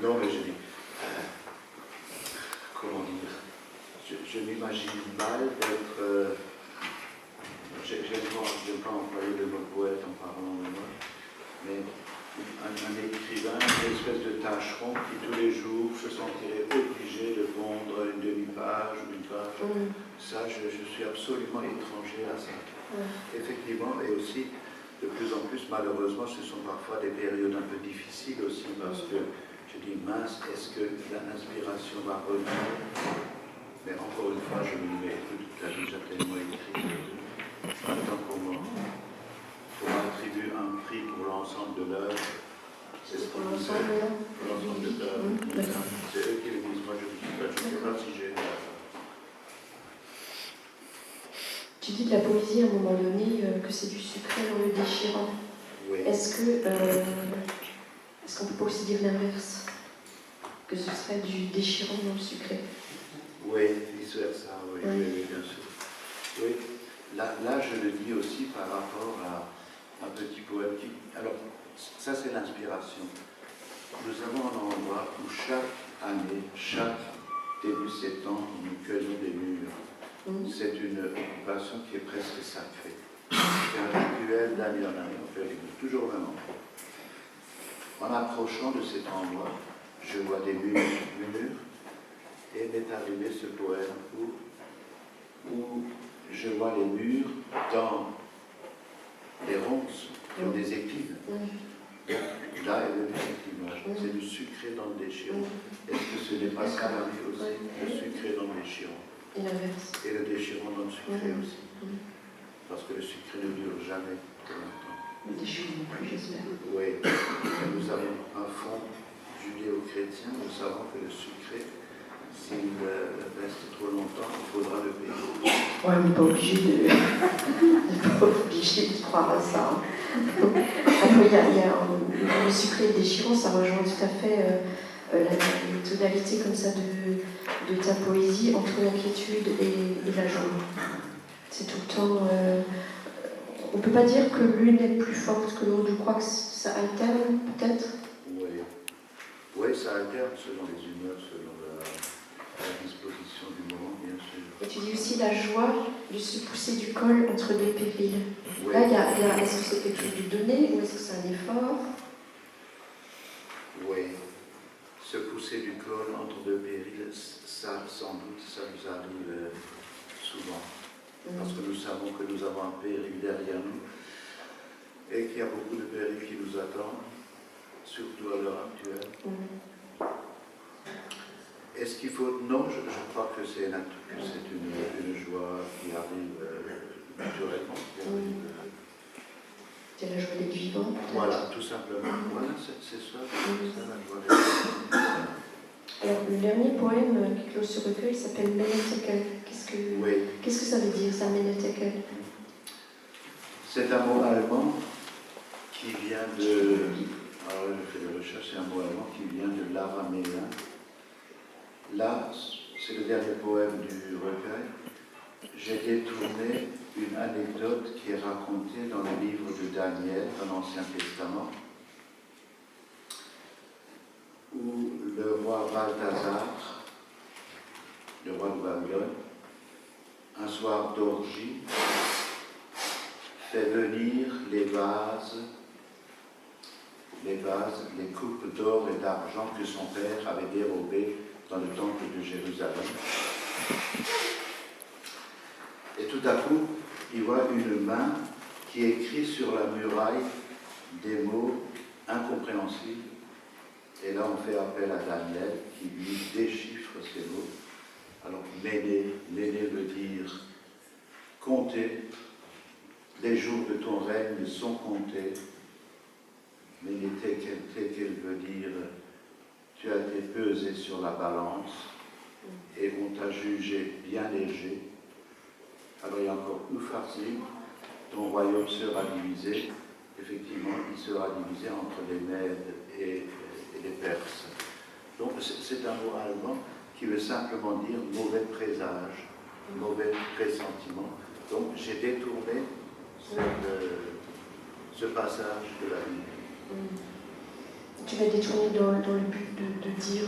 Non, mais je dis, comment dire, je m'imagine mal d'être, j'aime pas employer le mot poète en parlant de moi, mais un écrivain, une espèce de tâcheron qui tous les jours se sentirait obligé de pondre une demi-page ou une page. Ça, je suis absolument étranger à ça. Effectivement, et aussi, de plus en plus, malheureusement, ce sont parfois des périodes un peu difficiles aussi, parce que je dis, mince, est-ce que l'inspiration va revenir? Mais encore une fois, je me dis, mais écoute, tu as déjà tellement écrit. Maintenant qu'on m'attribue un prix pour l'ensemble de l'œuvre, c'est ce qu'on disait, pour l'ensemble de l'œuvre. C'est eux qui le disent, moi je ne sais pas si j'ai... Tu dis de la poésie à un moment donné que c'est du sucré dans le déchirant. Oui. Est-ce qu'on peut pas aussi dire l'inverse? Que ce serait du déchirant dans le sucré? Oui, vice-versa, oui, bien sûr. Oui, là, je le dis aussi par rapport à un petit poème qui... Alors, ça c'est l'inspiration. Nous avons un endroit où chaque année, chaque début septembre, nous cueillons des mûres. C'est une occupation qui est presque sacrée. C'est un rituel d'année en année, on fait toujours le même endroit. En approchant de cet endroit, je vois des mûres, et m'est arrivé ce poème où je vois les mûres dans des ronces, qui ont des épines. Donc là est venue cette image. C'est du sucré dans le déchirant. Est-ce que ce n'est pas ça la vie aussi? Le sucré dans le déchirant. Et l'inverse. Et le déchirant dans le sucré aussi. Parce que le sucré ne dure jamais très longtemps. Le déchirant non plus, j'espère. Oui. Et nous avons un fond judéo-chrétien. Nous savons que le sucré, s'il reste trop longtemps, il faudra le payer. Ouais, on n'est pas obligé de croire à ça. Après, il y a le sucré et le déchirant, ça rejoint tout à fait la tonalité comme ça de ta poésie entre l'inquiétude et la joie. C'est tout le temps... on ne peut pas dire que l'une est plus forte que l'autre. Je crois que ça alterne, peut-être. Oui, ça alterne selon les humeurs, selon la disposition du moment, bien sûr. Et tu dis aussi la joie de se pousser du col entre deux périls. Oui. Là, est-ce que c'est quelque chose de donné ou est-ce que c'est un effort? Oui. Se pousser du col entre deux périls, ça, sans doute, ça nous arrive souvent. Parce que nous savons que nous avons un péril derrière nous et qu'il y a beaucoup de périls qui nous attendent, surtout à l'heure actuelle. Est-ce qu'il faut... Non, je crois que c'est une joie qui arrive naturellement. C'est la joie d'être vivant. Voilà, tout simplement. Voilà, c'est ça, la joie d'être vivant. Alors, le dernier poème qui close ce recueil s'appelle Menetekel. Qu'est-ce que ça veut dire, ça, Menetekel? C'est un mot allemand qui vient de... Alors, je fais des recherches, c'est un mot allemand qui vient de l'araméen. Là, c'est le dernier poème du recueil. J'ai détourné une anecdote qui est racontée dans le livre de Daniel, dans l'Ancien Testament, où le roi Balthazar, le roi de Babylone, un soir d'orgie, fait venir les coupes d'or et d'argent que son père avait dérobées dans le temple de Jérusalem. Et tout à coup, il voit une main qui écrit sur la muraille des mots incompréhensibles. Et là, on fait appel à Daniel qui lui déchiffre ces mots. Alors, Méné veut dire compter. Les jours de ton règne sont comptés. Méné Tekel veut dire tu as été pesé sur la balance et on t'a jugé bien léger. Alors il y a encore Upharsin, ton royaume sera divisé. Effectivement, il sera divisé entre les Mèdes et les Perses. Donc c'est un mot allemand qui veut simplement dire mauvais présage, mauvais pressentiment. Donc j'ai détourné ce passage de la Bible. Tu l'as détourné dans le but de dire...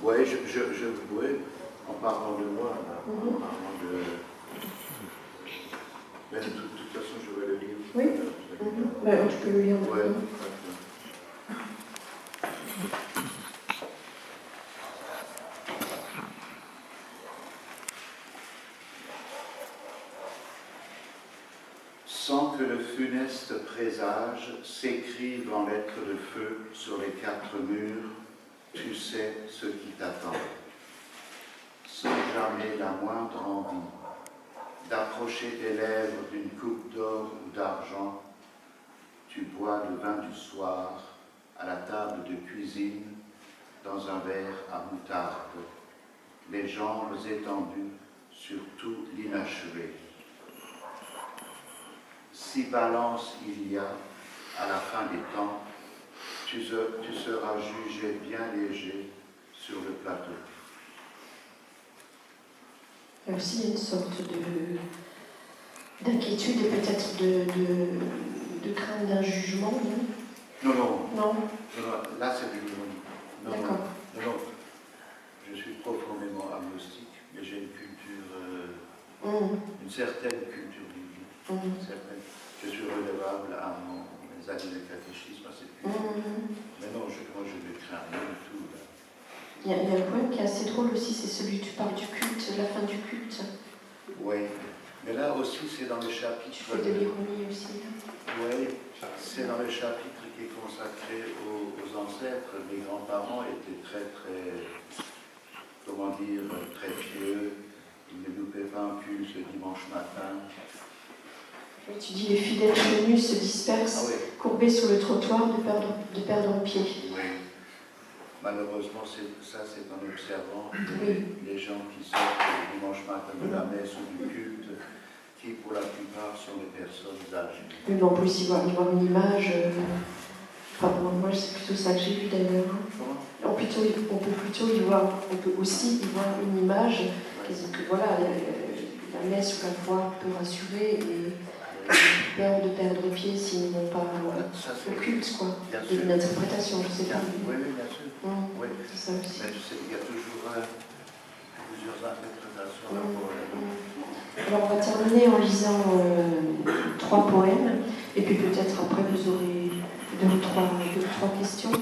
Oui, ouais, en parlant de moi, en parlant de... Mais de toute façon, je vais le lire. Oui. Tu peux le lire maintenant. Ouais. Sans que le funeste présage s'écrive en lettres de feu sur les 4 murs, tu sais ce qui t'attend. Sans jamais la moindre envie d'approcher tes lèvres d'une coupe d'or ou d'argent, tu bois le vin du soir à la table de cuisine dans un verre à moutarde, les jambes étendues sur tout l'inachevé. Si balance il y a à la fin des temps, tu seras jugé bien léger sur le plateau. Il y a aussi une sorte d'inquiétude et peut-être de crainte d'un jugement, non? Non. Là, c'est du l'ironie. D'accord. Non. Je suis profondément agnostique, mais j'ai une culture, une certaine culture biblique. Je suis relevable à mes années de catéchisme, à cette culture. Mais non, moi, je ne crains rien du tout. Là. Il y a un poème qui est assez drôle aussi, c'est celui où tu parles du culte, la fin du culte. Oui, mais là aussi, c'est dans le chapitre... Tu fais de l'ironie aussi. Oui, c'est dans le chapitre qui est consacré aux ancêtres. Mes grands-parents étaient très pieux. Ils ne loupaient pas un culte le dimanche matin. Tu dis les fidèles chenus se dispersent, courbés sur le trottoir de perdre un pied. Oui. Malheureusement, c'est en observant les gens qui sortent le dimanche matin de la messe ou du culte, qui pour la plupart sont des personnes âgées. Oui, mais on peut aussi voir une image, moi c'est plutôt ça que j'ai vu d'ailleurs. On peut aussi y voir une image, que voilà, la messe ou la foi peut rassurer et peur de perdre pied s'ils ne vont pas au culte, quoi. Une interprétation, je ne sais pas. Oui, bien sûr. Oui. C'est ça aussi. Mais tu sais, il y a toujours plusieurs interprétations. Alors on va terminer en lisant 3 poèmes, et puis peut-être après vous aurez 2 ou 3 questions.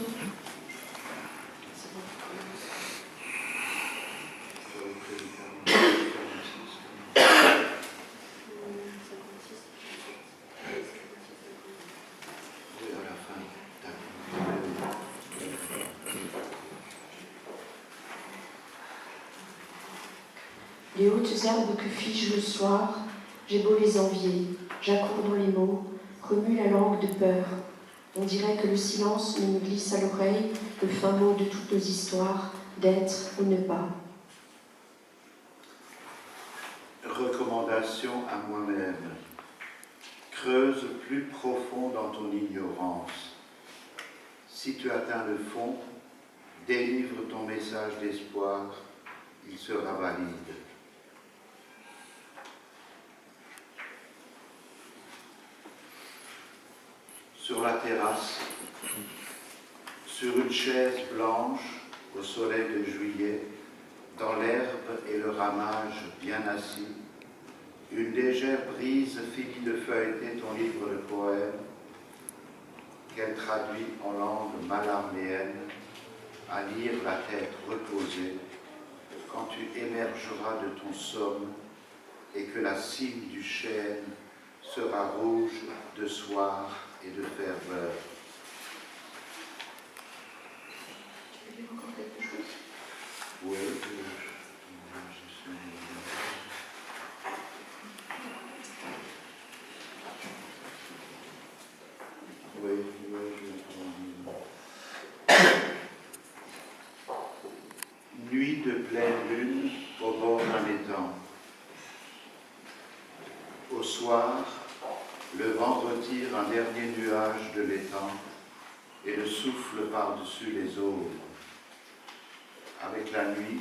Les hautes herbes que fige le soir, j'ai beau les envier, j'accours dans les mots, remue la langue de peur. On dirait que le silence me glisse à l'oreille le fin mot de toutes nos histoires, d'être ou ne pas. Recommandation à moi-même. Creuse plus profond dans ton ignorance. Si tu atteins le fond, délivre ton message d'espoir, il sera valide. Sur la terrasse, sur une chaise blanche, au soleil de juillet, dans l'herbe et le ramage bien assis, une légère brise finit de feuilleter ton livre de poèmes, qu'elle traduit en langue malarméenne, à lire la tête reposée, quand tu émergeras de ton somme et que la cime du chêne sera rouge de soir et de ferveur. Tu peux dire encore quelque chose? Oui, Nuit de pleine lune au bord d'un étang. Au soir, le vent retire un dernier nuage de l'étang et le souffle par-dessus les autres. Avec la nuit,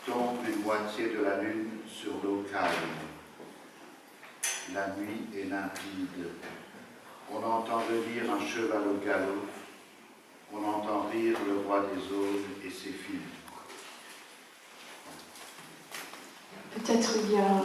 tombe une moitié de la lune sur l'eau calme. La nuit est limpide. On entend venir un cheval au galop. On entend roi des zones et ses films. Peut-être il y a